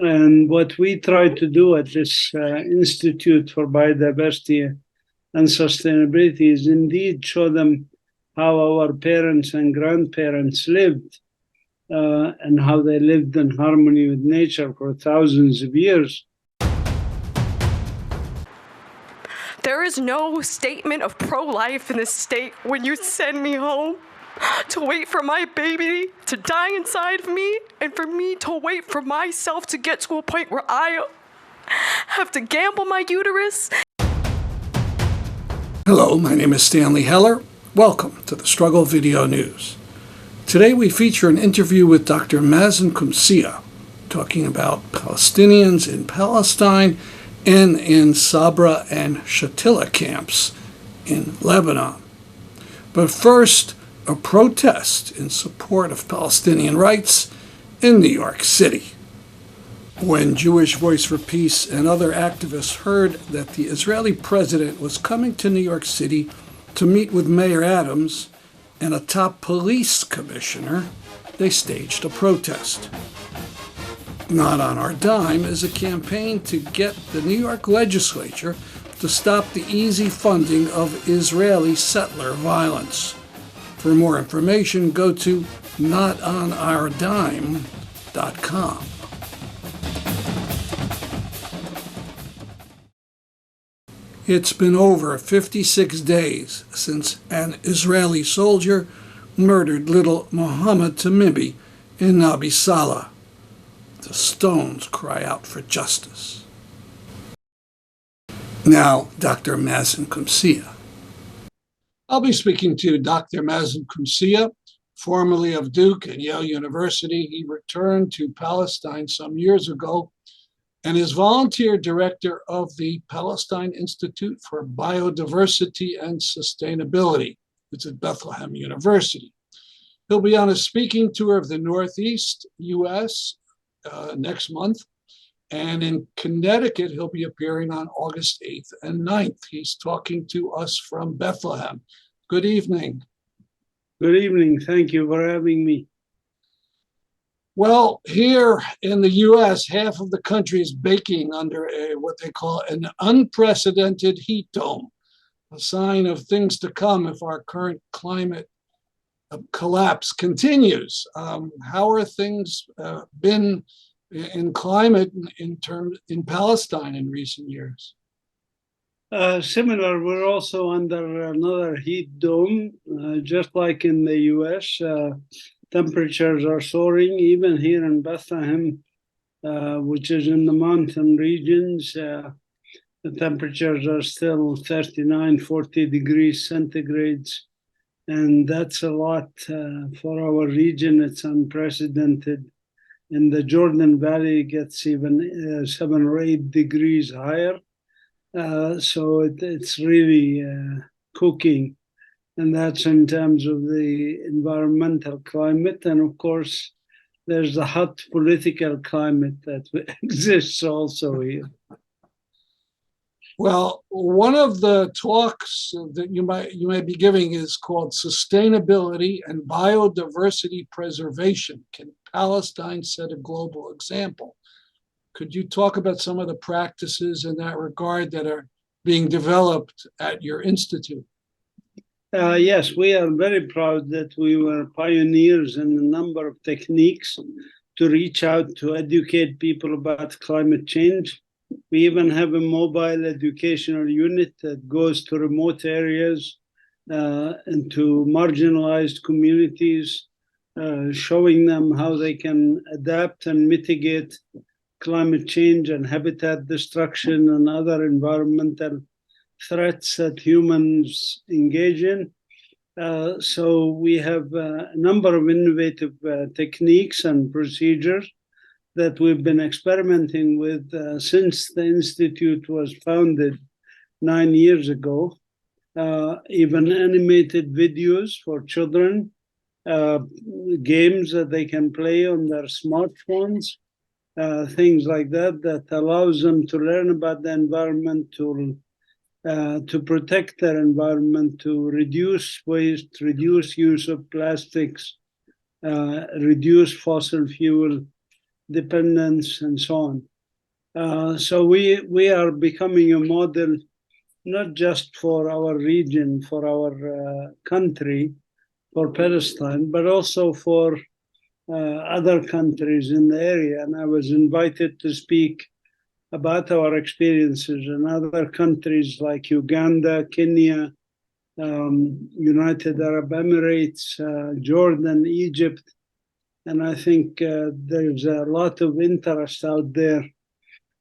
And what we try to do at this Institute for Biodiversity and Sustainability is indeed show them how our parents and grandparents lived and how they lived in harmony with nature for thousands of years. There is no statement of pro-life in this state when you send me home to wait for my baby to die inside of me and for me to wait for myself to get to a point where I have to gamble my uterus. Hello, my name is Stanley Heller. Welcome to the Struggle Video News. Today we feature an interview with Dr. Mazin Qumsiyeh talking about Palestinians in Palestine and in Sabra and Shatila camps in Lebanon. But first, a protest in support of Palestinian rights in New York City. When Jewish Voice for Peace and other activists heard that the Israeli president was coming to New York City to meet with Mayor Adams and a top police commissioner, they staged a protest. Not on Our Dime is a campaign to get the New York legislature to stop the easy funding of Israeli settler violence. For more information, go to notonourdime.com. It's been over 56 days since an Israeli soldier murdered little Mohammed Tamimi in Nabi Saleh. The stones cry out for justice. Now, Dr. Mazin Qumsiyeh. I'll be speaking to Dr. Mazin Qumsiyeh, formerly of Duke and Yale University. He returned to Palestine some years ago and is volunteer director of the Palestine Institute for Biodiversity and Sustainability. It's at Bethlehem University. He'll be on a speaking tour of the Northeast U.S. Next month. And in Connecticut, he'll be appearing on August 8th and 9th. He's talking to us from Bethlehem. Good evening. Good evening. Thank you for having me. Well, here in the U.S., half of the country is baking under what they call an unprecedented heat dome, a sign of things to come if our current climate collapse continues. How are things been in climate in Palestine in recent years? Similar, we're also under another heat dome, just like in the U.S. Temperatures are soaring, even here in Bethlehem, which is in the mountain regions. The temperatures are still 39, 40 degrees centigrades. And that's a lot for our region. It's unprecedented. In the Jordan Valley, it gets even 7 or 8 degrees higher. So it's really cooking. And that's in terms of the environmental climate. And of course, there's the hot political climate that exists also here. Well, one of the talks that you may be giving is called Sustainability and Biodiversity Preservation. Can Palestine set a global example? Could you talk about some of the practices in that regard that are being developed at your institute? Yes, we are very proud that we were pioneers in a number of techniques to reach out to educate people about climate change. We even have a mobile educational unit that goes to remote areas and to marginalized communities, showing them how they can adapt and mitigate climate change and habitat destruction and other environmental threats that humans engage in. So we have a number of innovative techniques and procedures that we've been experimenting with since the Institute was founded 9 years ago. Even animated videos for children, games that they can play on their smartphones, things like that, that allows them to learn about the environment, to protect their environment, to reduce waste, reduce use of plastics, reduce fossil fuel dependence, and so on. So we are becoming a model, not just for our region, for our country, for Palestine, but also for other countries in the area. And I was invited to speak about our experiences in other countries like Uganda, Kenya, United Arab Emirates, Jordan, Egypt. And I think there's a lot of interest out there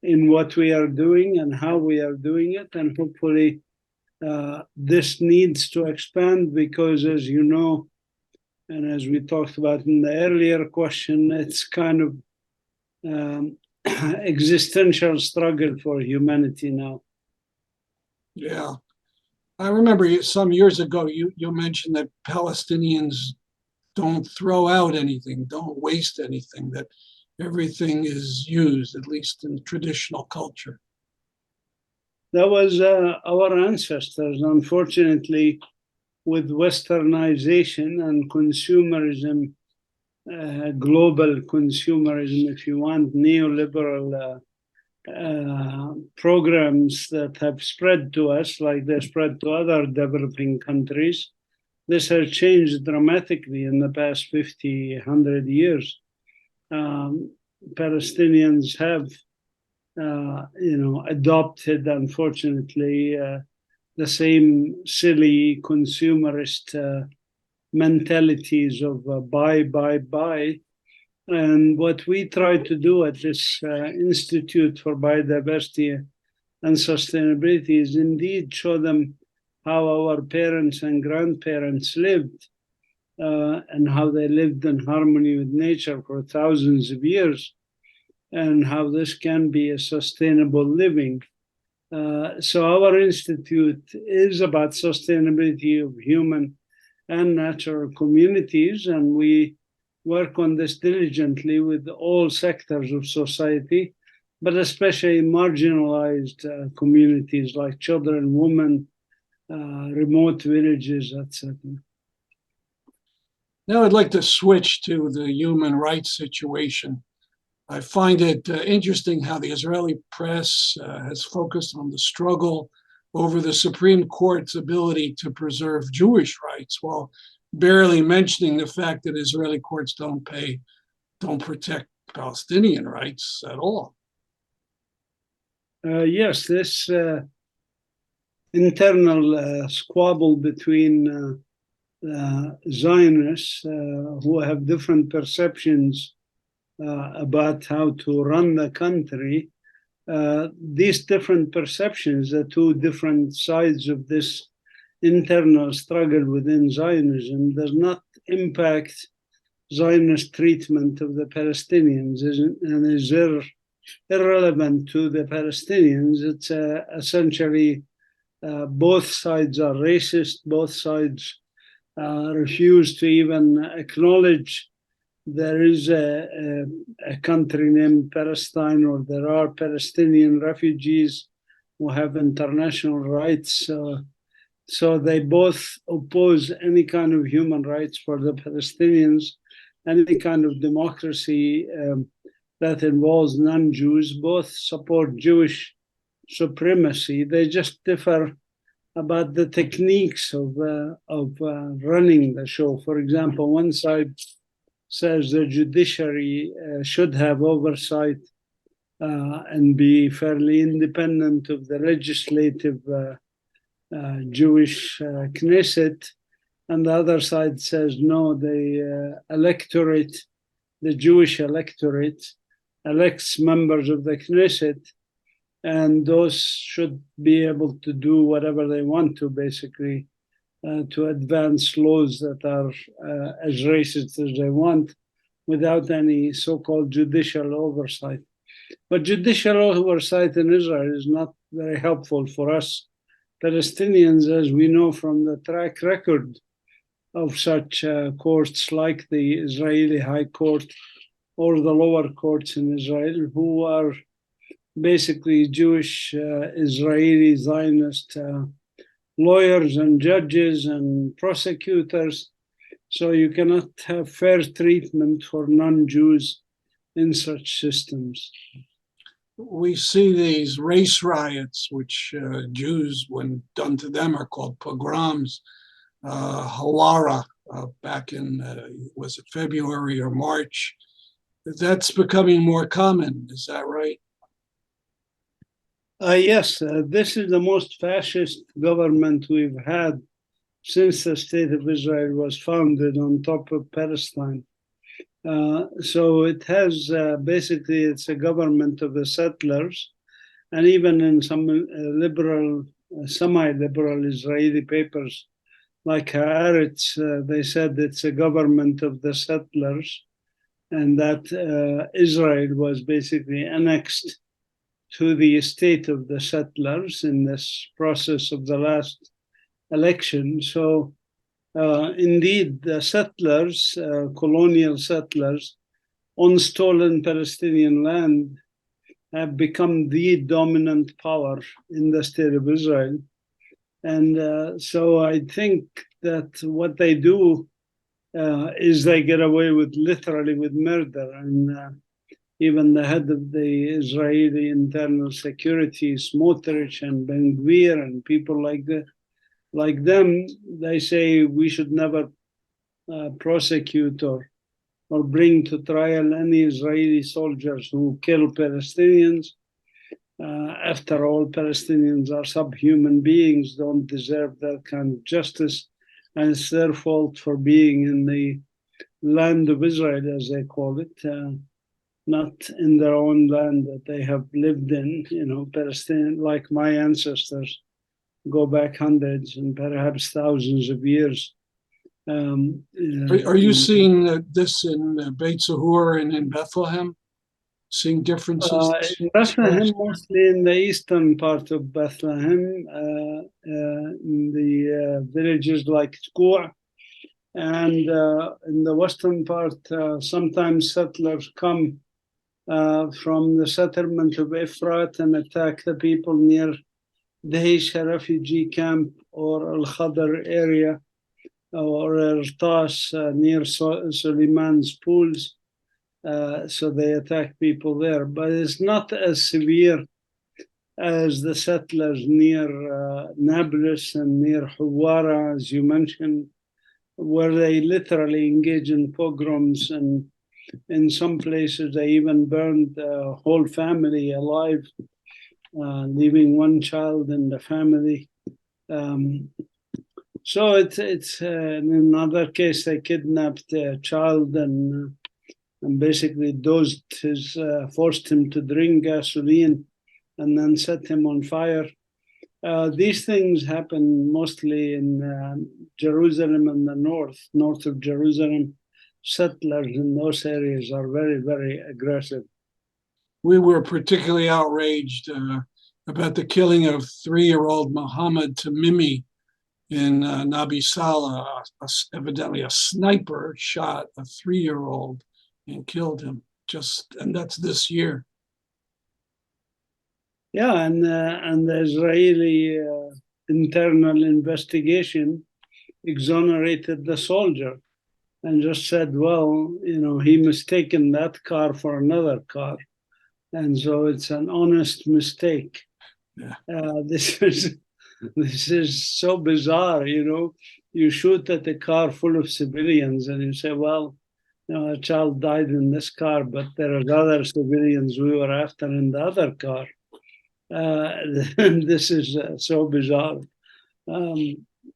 in what we are doing and how we are doing it. And hopefully this needs to expand because, as you know, and as we talked about in the earlier question, it's kind of existential struggle for humanity now. Yeah. I remember some years ago, you mentioned that Palestinians don't throw out anything, don't waste anything, that everything is used, at least in traditional culture. That was our ancestors. Unfortunately, with westernization and consumerism, global consumerism, if you want, neoliberal programs that have spread to us, like they spread to other developing countries, this has changed dramatically in the past 50, 100 years. Palestinians have, adopted, unfortunately, the same silly consumerist mentalities of buy, buy, buy. And what we try to do at this Institute for Biodiversity and Sustainability is indeed show them how our parents and grandparents lived and how they lived in harmony with nature for thousands of years, and how this can be a sustainable living. So our institute is about sustainability of human and natural communities, and we work on this diligently with all sectors of society, but especially marginalized communities like children, women, remote villages, etc. Now I'd like to switch to the human rights situation. I find it interesting how the Israeli press has focused on the struggle over the Supreme Court's ability to preserve Jewish rights, while barely mentioning the fact that Israeli courts don't protect Palestinian rights at all. Yes, this internal squabble between Zionists who have different perceptions about how to run the country. These different perceptions, the two different sides of this internal struggle within Zionism, does not impact Zionist treatment of the Palestinians and is irrelevant to the Palestinians. It's essentially both sides are racist, both sides refuse to even acknowledge there is a country named Palestine, or there are Palestinian refugees who have international rights. So they both oppose any kind of human rights for the Palestinians, any kind of democracy that involves non-Jews. Both support Jewish supremacy. They just differ about the techniques of running the show. For example, one side says the judiciary should have oversight and be fairly independent of the legislative Jewish Knesset, and the other side says no, the electorate, the Jewish electorate, elects members of the Knesset, and those should be able to do whatever they want to, basically, to advance laws that are as racist as they want without any so-called judicial oversight. But judicial oversight in Israel is not very helpful for us Palestinians, as we know from the track record of such courts like the Israeli High Court or the lower courts in Israel, who are basically Jewish Israeli Zionist lawyers and judges and prosecutors. So you cannot have fair treatment for non-Jews in such systems. We see these race riots, which Jews, when done to them, are called pogroms. Hawara, back in, was it February or March? That's becoming more common, is that right? Yes, this is the most fascist government we've had since the state of Israel was founded on top of Palestine. So it has basically, it's a government of the settlers, and even in some liberal, semi-liberal Israeli papers like Haaretz, they said it's a government of the settlers, and that Israel was basically annexed to the state of the settlers in this process of the last election. So indeed, the settlers, colonial settlers, on stolen Palestinian land have become the dominant power in the state of Israel. And so I think that what they do is they get away with literally with murder. And even the head of the Israeli internal security, Smotrich and Ben Gvir and people like that, like them, they say we should never prosecute or bring to trial any Israeli soldiers who kill Palestinians. After all, Palestinians are subhuman beings, don't deserve that kind of justice, and it's their fault for being in the land of Israel, as they call it, not in their own land that they have lived in. You know, Palestinian, like my ancestors, go back hundreds and perhaps thousands of years. Are you seeing this in Beit Zahur and in Bethlehem? Seeing differences? In Bethlehem, mostly in the eastern part of Bethlehem, in the villages like Tkua, and in the western part, sometimes settlers come from the settlement of Efrat and attack the people near Dahisha refugee camp or Al Khadr area or Ertas near Suleiman's pools. So they attack people there, but it's not as severe as the settlers near Nablus and near Hawara, as you mentioned, where they literally engage in pogroms, and in some places they even burned a whole family alive, leaving one child in the family. So it's in another case they kidnapped a child and basically forced him to drink gasoline and then set him on fire. These things happen mostly in Jerusalem and the north of Jerusalem. Settlers in those areas are very, very aggressive. We were particularly outraged about the killing of 3-year-old Mohammed Tamimi in Nabi Salah. Evidently a sniper shot a 3-year-old and killed him, and that's this year. Yeah, and the Israeli internal investigation exonerated the soldier and just said, well, you know, he mistaken that car for another car. And so it's an honest mistake. Yeah. This is so bizarre, you know. You shoot at a car full of civilians and you say, well, you know, a child died in this car, but there are other civilians we were after in the other car. This is so bizarre.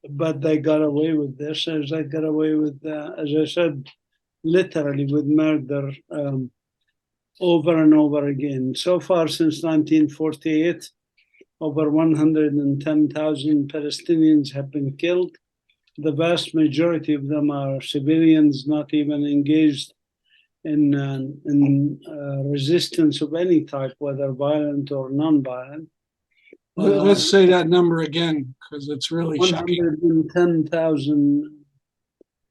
But they got away with this, as they got away with, as I said, literally with murder over and over again. So far since 1948, over 110,000 Palestinians have been killed. The vast majority of them are civilians, not even engaged in resistance of any type, whether violent or non-violent. Let's say that number again, because it's really shocking. 110,000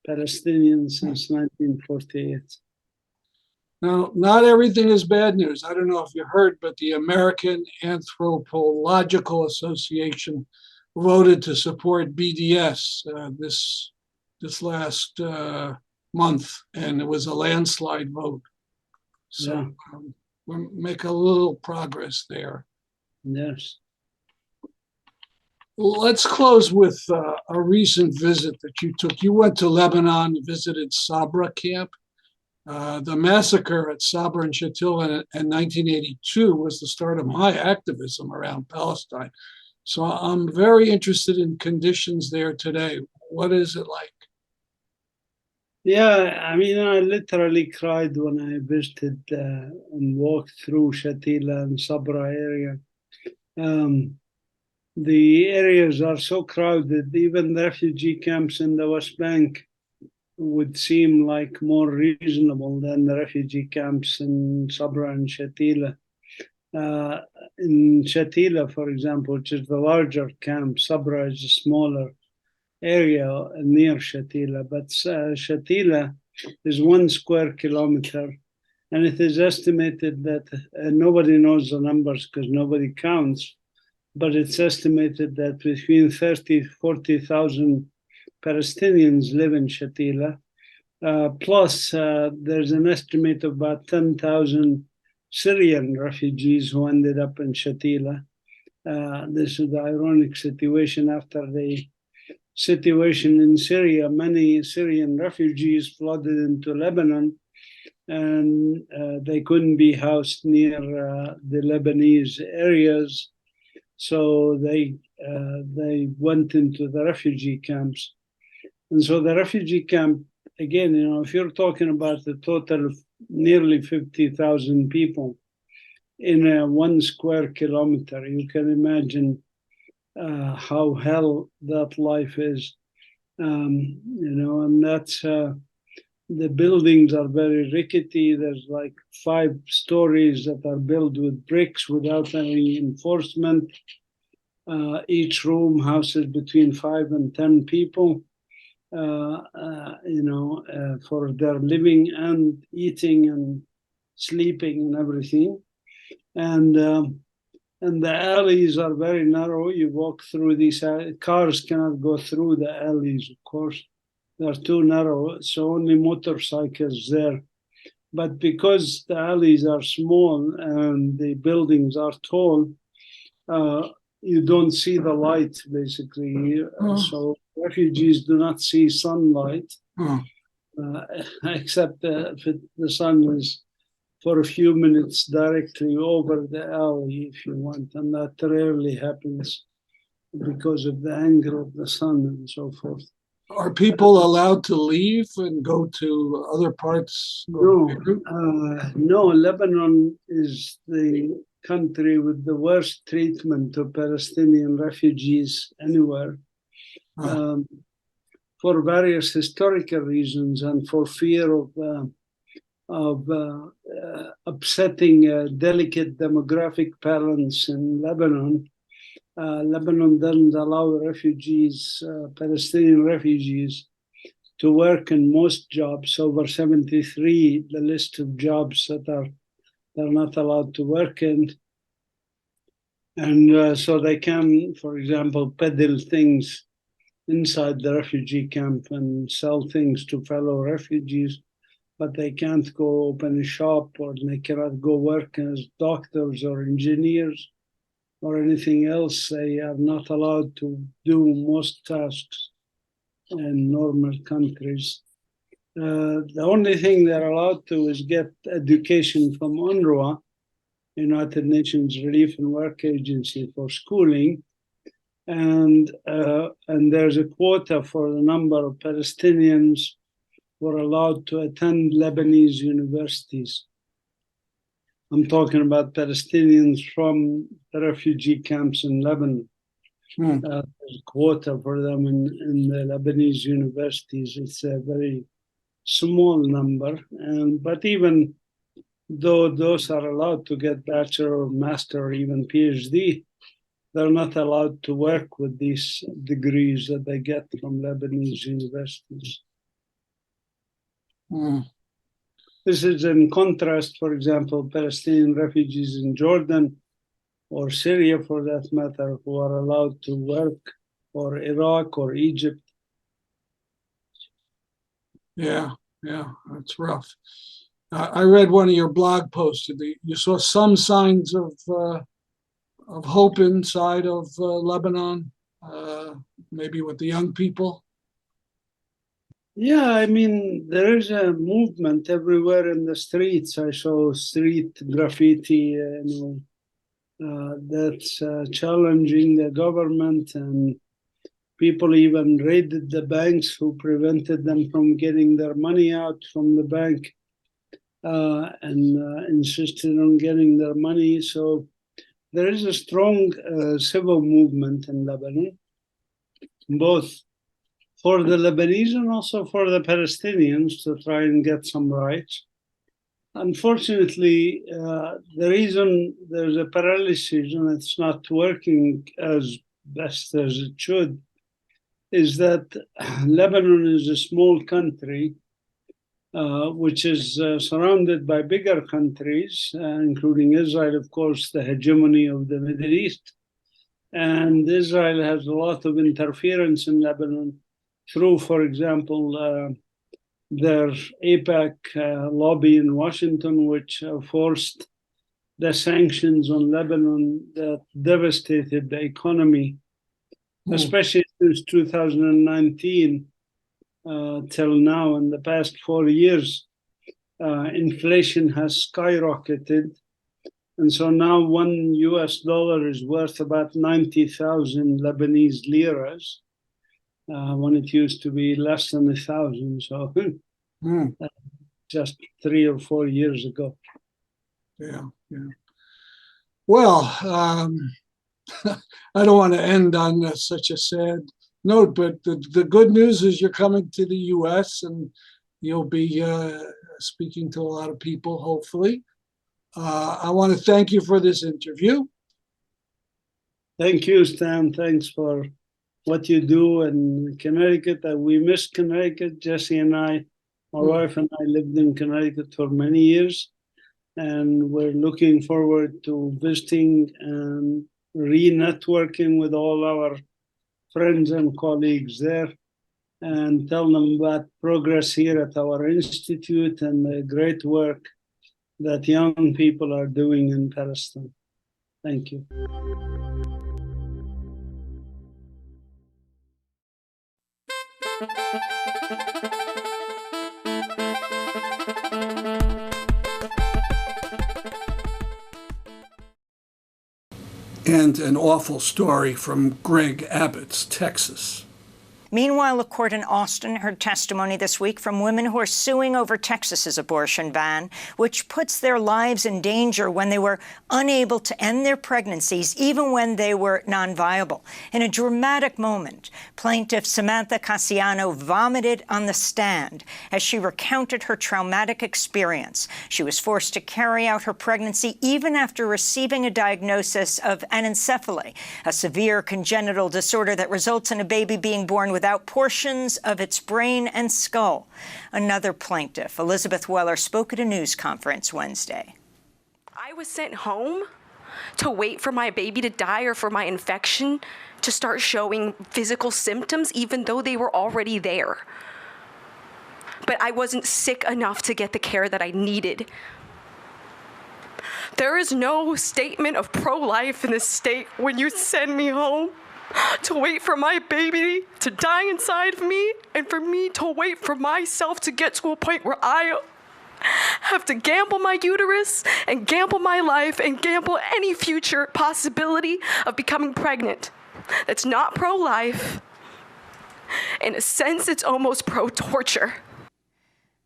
Palestinians since 1948. Now, not everything is bad news. I don't know if you heard, but the American Anthropological Association voted to support BDS this last month, and it was a landslide vote. So Yeah. we'll make a little progress there. Yes. Let's close with a recent visit that you took. You went to Lebanon, visited Sabra camp. The massacre at Sabra and Shatila in 1982 was the start of my activism around Palestine. So I'm very interested in conditions there today. What is it like? Yeah, I mean, I literally cried when I visited and walked through Shatila and Sabra area. The areas are so crowded, even the refugee camps in the West Bank would seem like more reasonable than the refugee camps in Sabra and Shatila. In Shatila, for example, which is the larger camp, Sabra is a smaller area near Shatila, but Shatila is 1 square kilometer, and it is estimated that nobody knows the numbers because nobody counts, but it's estimated that between 30,000 to 40,000 Palestinians live in Shatila. Plus, there's an estimate of about 10,000 Syrian refugees who ended up in Shatila. This is the ironic situation after the situation in Syria. Many Syrian refugees flooded into Lebanon, and they couldn't be housed near the Lebanese areas. So they went into the refugee camps. And so the refugee camp, again, if you're talking about a total of nearly 50,000 people in a 1 square kilometer, you can imagine how hell that life is. And that's, the buildings are very rickety. There's like 5 stories that are built with bricks without any enforcement. Each room houses between 5 and 10 people. For their living and eating and sleeping and everything. And the alleys are very narrow. You walk through these cars cannot go through the alleys, of course. They're too narrow, so only motorcycles there. But because the alleys are small and the buildings are tall, you don't see the light, basically. So refugees do not see sunlight, except if the sun is for a few minutes directly over the alley, if you want. And that rarely happens because of the angle of the sun and so forth. Are people allowed to leave and go to other parts? No, Lebanon is the country with the worst treatment of Palestinian refugees anywhere, for various historical reasons and for fear of upsetting a delicate demographic balance in Lebanon. Lebanon doesn't allow refugees, Palestinian refugees, to work in most jobs. Over 73, the list of jobs that they're not allowed to work in. And so they can, for example, peddle things inside the refugee camp and sell things to fellow refugees, but they can't go open a shop, or they cannot go work as doctors or engineers or anything else. They are not allowed to do most tasks in normal countries. The only thing they're allowed to is get education from UNRWA, United Nations Relief and Work Agency, for schooling. And there's a quota for the number of Palestinians who are allowed to attend Lebanese universities. I'm talking about Palestinians from the refugee camps in Lebanon. There's a quota for them in the Lebanese universities. It's a very small number, but even though those are allowed to get bachelor or master or even PhD, they're not allowed to work with these degrees that they get from Lebanese universities. This is in contrast, for example, Palestinian refugees in Jordan or Syria, for that matter, who are allowed to work, or Iraq or Egypt. Yeah, that's rough. I read one of your blog posts. You saw some signs of hope inside of Lebanon, maybe with the young people. Yeah, I mean, there is a movement everywhere in the streets. I saw street graffiti, that's challenging the government, and people even raided the banks who prevented them from getting their money out from the bank, and insisted on getting their money. So there is a strong civil movement in Lebanon, both for the Lebanese and also for the Palestinians to try and get some rights. Unfortunately, the reason there's a paralysis and it's not working as best as it should is that Lebanon is a small country, which is surrounded by bigger countries, including Israel, of course, the hegemony of the Middle East. And Israel has a lot of interference in Lebanon through, for example, their AIPAC lobby in Washington, which forced the sanctions on Lebanon that devastated the economy, especially since 2019 till now. In the past 4 years, inflation has skyrocketed. And so now $1 is worth about 90,000 Lebanese liras, when it used to be less than 1,000. So just 3 or 4 years ago. Yeah. Well, I don't want to end on such a sad note, but the good news is you're coming to the U.S. and you'll be speaking to a lot of people, hopefully. I want to thank you for this interview. Thank you, Stan. Thanks for what you do in Connecticut. We miss Connecticut. Jesse and I, my wife and I, lived in Connecticut for many years, and we're looking forward to visiting and re-networking with all our friends and colleagues there, and tell them about progress here at our institute and the great work that young people are doing in Palestine. Thank you. And an awful story from Greg Abbott's Texas. Meanwhile, a court in Austin heard testimony this week from women who are suing over Texas's abortion ban, which puts their lives in danger when they were unable to end their pregnancies, even when they were non-viable. In a dramatic moment, plaintiff Samantha Cassiano vomited on the stand as she recounted her traumatic experience. She was forced to carry out her pregnancy even after receiving a diagnosis of anencephaly, a severe congenital disorder that results in a baby being born without portions of its brain and skull. Another plaintiff, Elizabeth Weller, spoke at a news conference Wednesday. I was sent home to wait for my baby to die or for my infection to start showing physical symptoms, even though they were already there. But I wasn't sick enough to get the care that I needed. There is no statement of pro-life in this state when you send me home to wait for my baby to die inside of me, and for me to wait for myself to get to a point where I have to gamble my uterus and gamble my life and gamble any future possibility of becoming pregnant. That's not pro-life. In a sense, it's almost pro-torture.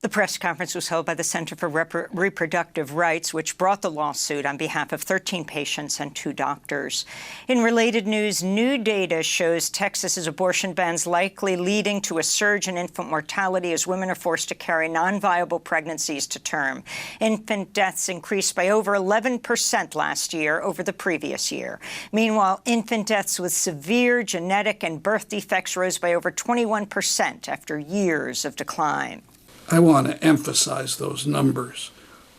The press conference was held by the Center for Reproductive Rights, which brought the lawsuit on behalf of 13 patients and 2 doctors. In related news, new data shows Texas's abortion ban's likely leading to a surge in infant mortality as women are forced to carry non-viable pregnancies to term. Infant deaths increased by over 11% last year over the previous year. Meanwhile, infant deaths with severe genetic and birth defects rose by over 21% after years of decline. I want to emphasize those numbers.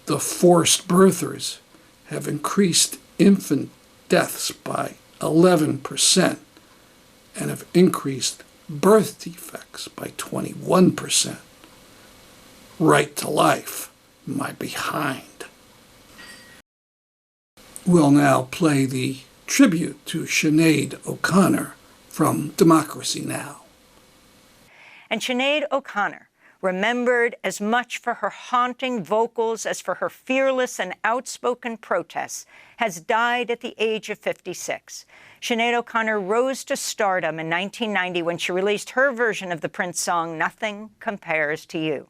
The forced birthers have increased infant deaths by 11% and have increased birth defects by 21%. Right to life my behind. We'll now play the tribute to Sinead O'Connor from Democracy Now! And Sinead O'Connor, remembered as much for her haunting vocals as for her fearless and outspoken protests, has died at the age of 56. Sinead O'Connor rose to stardom in 1990 when she released her version of the Prince song, Nothing Compares to You.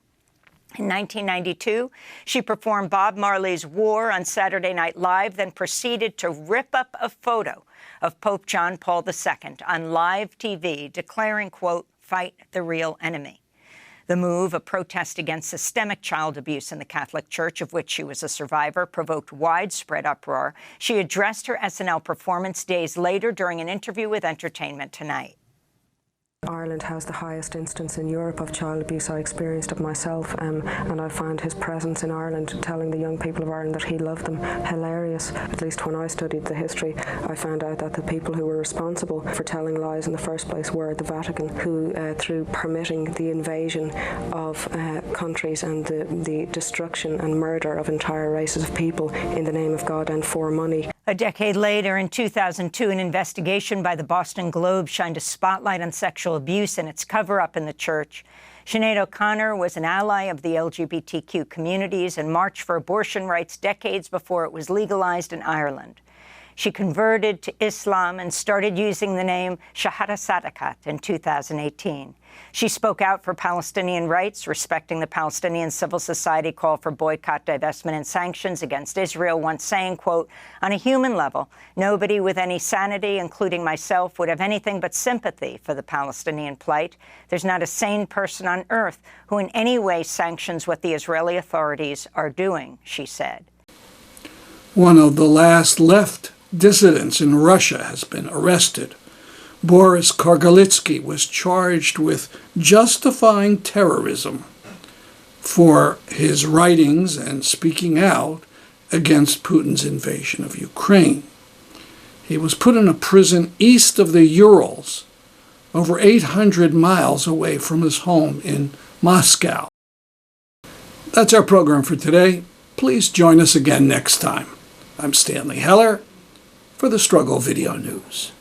In 1992, she performed Bob Marley's War on Saturday Night Live, then proceeded to rip up a photo of Pope John Paul II on live TV, declaring, quote, "Fight the real enemy." The move, a protest against systemic child abuse in the Catholic Church, of which she was a survivor, provoked widespread uproar. She addressed her SNL performance days later during an interview with Entertainment Tonight. Ireland has the highest instance in Europe of child abuse. I experienced it myself, and I found his presence in Ireland, telling the young people of Ireland that he loved them, hilarious. At least when I studied the history, I found out that the people who were responsible for telling lies in the first place were the Vatican, who, through permitting the invasion of countries and the destruction and murder of entire races of people in the name of God and for money. A decade later, in 2002, an investigation by the Boston Globe shined a spotlight on sexual abuse and its cover-up in the church. Sinead O'Connor was an ally of the LGBTQ communities and marched for abortion rights decades before it was legalized in Ireland. She converted to Islam and started using the name Shahada Sadakat in 2018. She spoke out for Palestinian rights, respecting the Palestinian civil society call for boycott, divestment, and sanctions against Israel, once saying, quote, "On a human level, nobody with any sanity, including myself, would have anything but sympathy for the Palestinian plight. There's not a sane person on earth who in any way sanctions what the Israeli authorities are doing," she said. One of the last left dissidents in Russia has been arrested. Boris Kargalitsky was charged with justifying terrorism for his writings and speaking out against Putin's invasion of Ukraine. He was put in a prison east of the Urals, over 800 miles away from his home in Moscow. That's our program for today. Please join us again next time. I'm Stanley Heller for the Struggle Video News.